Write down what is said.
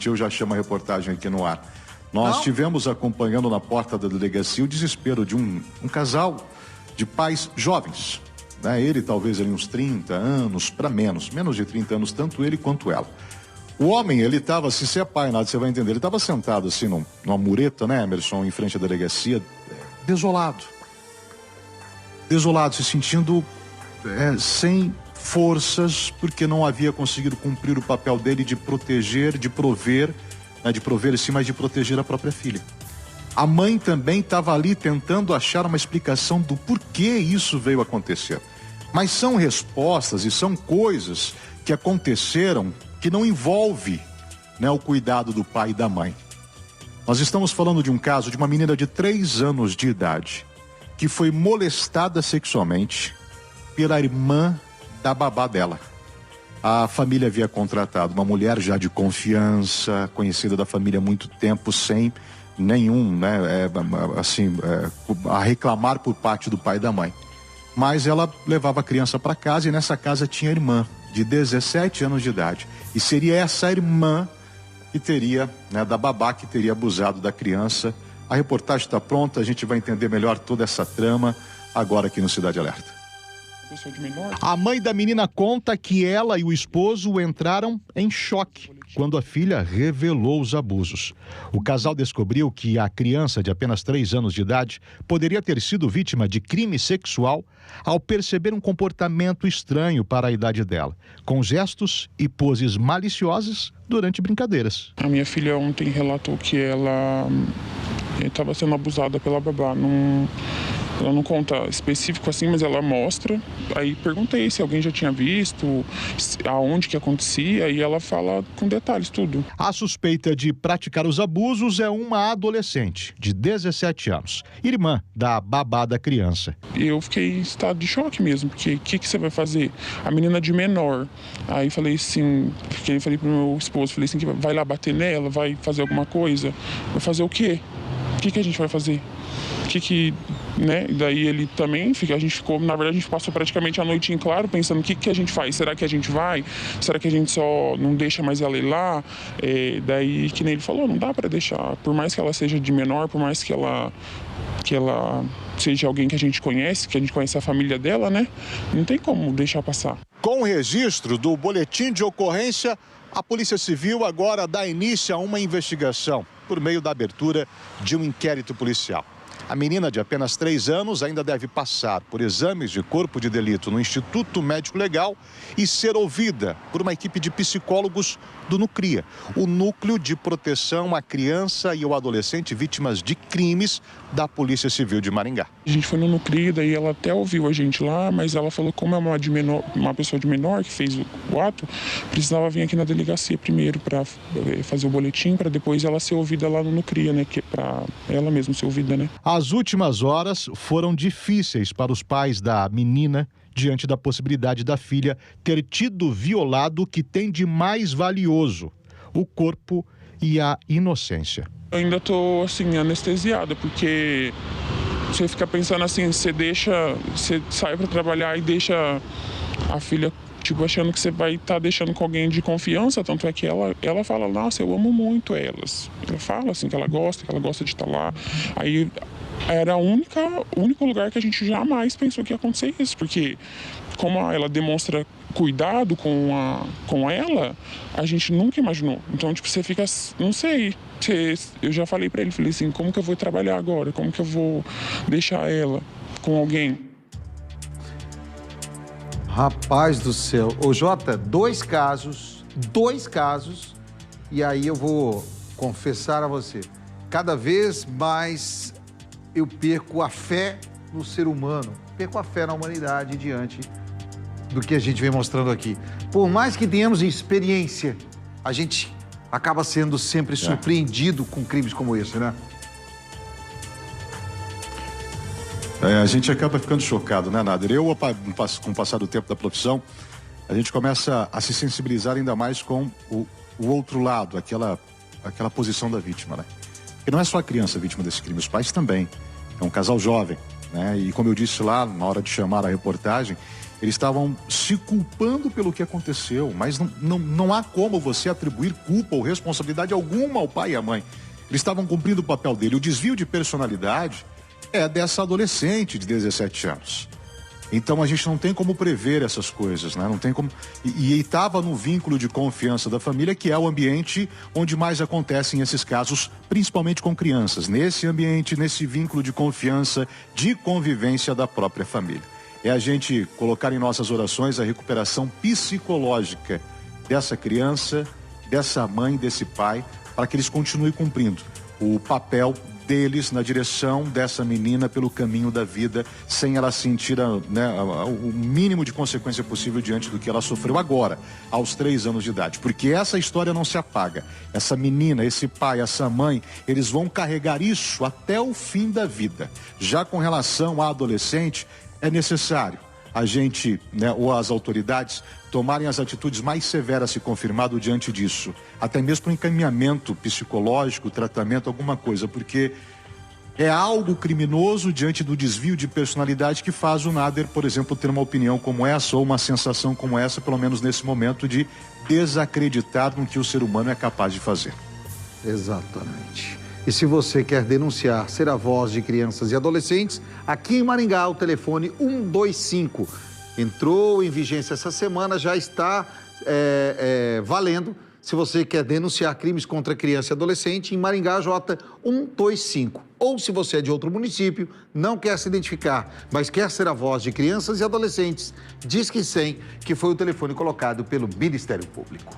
seguinte, eu já chamo a reportagem aqui no ar. Nós tivemos acompanhando na porta da delegacia o desespero de um casal de pais jovens, né? Ele talvez ali uns 30 anos para menos de 30 anos, tanto ele quanto ela. O homem, ele estava, se você é pai, nada, você vai entender, ele estava sentado assim numa mureta, né, Emerson, em frente à delegacia, desolado, se sentindo sem forças, porque não havia conseguido cumprir o papel dele de proteger, de prover, né, de prover sim, mas de proteger a própria filha. A mãe também estava ali tentando achar uma explicação do porquê isso veio acontecer. Mas são respostas e são coisas que aconteceram que não envolve, né, o cuidado do pai e da mãe. Nós estamos falando de um caso de uma menina de 3 anos de idade que foi molestada sexualmente pela irmã da babá dela. A família havia contratado uma mulher já de confiança, conhecida da família há muito tempo, sem nenhum, né, a reclamar por parte do pai e da mãe. Mas ela levava a criança para casa e nessa casa tinha a irmã de 17 anos de idade. E seria essa irmã que teria, né, da babá que teria abusado da criança. A reportagem está pronta, a gente vai entender melhor toda essa trama agora aqui no Cidade Alerta. A mãe da menina conta que ela e o esposo entraram em choque quando a filha revelou os abusos. O casal descobriu que a criança de apenas 3 anos de idade poderia ter sido vítima de crime sexual ao perceber um comportamento estranho para a idade dela, com gestos e poses maliciosas durante brincadeiras. A minha filha ontem relatou que ela estava sendo abusada pela babá. Ela não conta específico assim, mas ela mostra. Aí perguntei se alguém já tinha visto, aonde que acontecia, e ela fala com detalhes tudo. A suspeita de praticar os abusos é uma adolescente de 17 anos, irmã da babá da criança. Eu fiquei em estado de choque mesmo, porque o que você vai fazer? A menina de menor. Aí falei assim, falei pro meu esposo, falei assim, que vai lá bater nela, vai fazer alguma coisa? Vai fazer o quê? O que a gente vai fazer? Né? Daí ele também, a gente ficou, na verdade a gente passou praticamente a noite em claro, pensando o que a gente faz, será que a gente vai? Será que a gente só não deixa mais ela ir lá? Daí, que nem ele falou, não dá para deixar, por mais que ela seja de menor, por mais que ela seja alguém que a gente conhece a família dela, né? Não tem como deixar passar. Com o registro do boletim de ocorrência, a Polícia Civil agora dá início a uma investigação por meio da abertura de um inquérito policial. A menina de apenas 3 anos ainda deve passar por exames de corpo de delito no Instituto Médico Legal e ser ouvida por uma equipe de psicólogos do NUCRIA, o Núcleo de Proteção à Criança e ao Adolescente Vítimas de Crimes da Polícia Civil de Maringá. A gente foi no NUCRIA, daí ela até ouviu a gente lá, mas ela falou que como é uma pessoa de menor que fez o ato, precisava vir aqui na delegacia primeiro para fazer o boletim, para depois ela ser ouvida lá no NUCRIA, né, que é para ela mesma ser ouvida, né. As últimas horas foram difíceis para os pais da menina diante da possibilidade da filha ter tido violado o que tem de mais valioso, o corpo e a inocência. Eu ainda tô assim anestesiada, porque você fica pensando assim, você sai para trabalhar e deixa a filha achando que você vai estar deixando com alguém de confiança, tanto é que ela fala, nossa, eu amo muito elas. Ela fala assim que ela gosta de estar lá. Aí era o único lugar que a gente jamais pensou que ia acontecer isso, porque como ela demonstra cuidado com ela, a gente nunca imaginou. Então, você fica, não sei, eu já falei pra ele, falei assim, como que eu vou trabalhar agora? Como que eu vou deixar ela com alguém? Rapaz do céu. Ô, Jota, 2 casos, e aí eu vou confessar a você, cada vez mais eu perco a fé no ser humano, perco a fé na humanidade diante do que a gente vem mostrando aqui. Por mais que tenhamos experiência, a gente acaba sendo sempre surpreendido com crimes como esse, né? A gente acaba ficando chocado, né, Nader? Com o passar do tempo da profissão, a gente começa a se sensibilizar ainda mais com o outro lado, aquela posição da vítima, né? Porque não é só a criança vítima desse crime, os pais também. É um casal jovem, né? E como eu disse lá, na hora de chamar a reportagem, eles estavam se culpando pelo que aconteceu, mas não há como você atribuir culpa ou responsabilidade alguma ao pai e à mãe. Eles estavam cumprindo o papel dele. O desvio de personalidade é dessa adolescente de 17 anos. Então a gente não tem como prever essas coisas, né? Não tem como. E estava no vínculo de confiança da família, que é o ambiente onde mais acontecem esses casos, principalmente com crianças. Nesse ambiente, nesse vínculo de confiança, de convivência da própria família. É a gente colocar em nossas orações a recuperação psicológica dessa criança, dessa mãe, desse pai, para que eles continuem cumprindo o papel deles na direção dessa menina pelo caminho da vida, sem ela sentir o mínimo de consequência possível diante do que ela sofreu agora, aos 3 anos de idade. Porque essa história não se apaga. Essa menina, esse pai, essa mãe, eles vão carregar isso até o fim da vida. Já com relação à adolescente, é necessário a gente, ou as autoridades, tomarem as atitudes mais severas se confirmado diante disso. Até mesmo para encaminhamento psicológico, tratamento, alguma coisa, porque é algo criminoso diante do desvio de personalidade que faz o Nader, por exemplo, ter uma opinião como essa ou uma sensação como essa, pelo menos nesse momento, de desacreditar no que o ser humano é capaz de fazer. Exatamente. E se você quer denunciar, ser a voz de crianças e adolescentes, aqui em Maringá, o telefone 125 entrou em vigência essa semana, já está valendo. Se você quer denunciar crimes contra criança e adolescente, em Maringá, J 125. Ou se você é de outro município, não quer se identificar, mas quer ser a voz de crianças e adolescentes, Disque 100, que foi o telefone colocado pelo Ministério Público.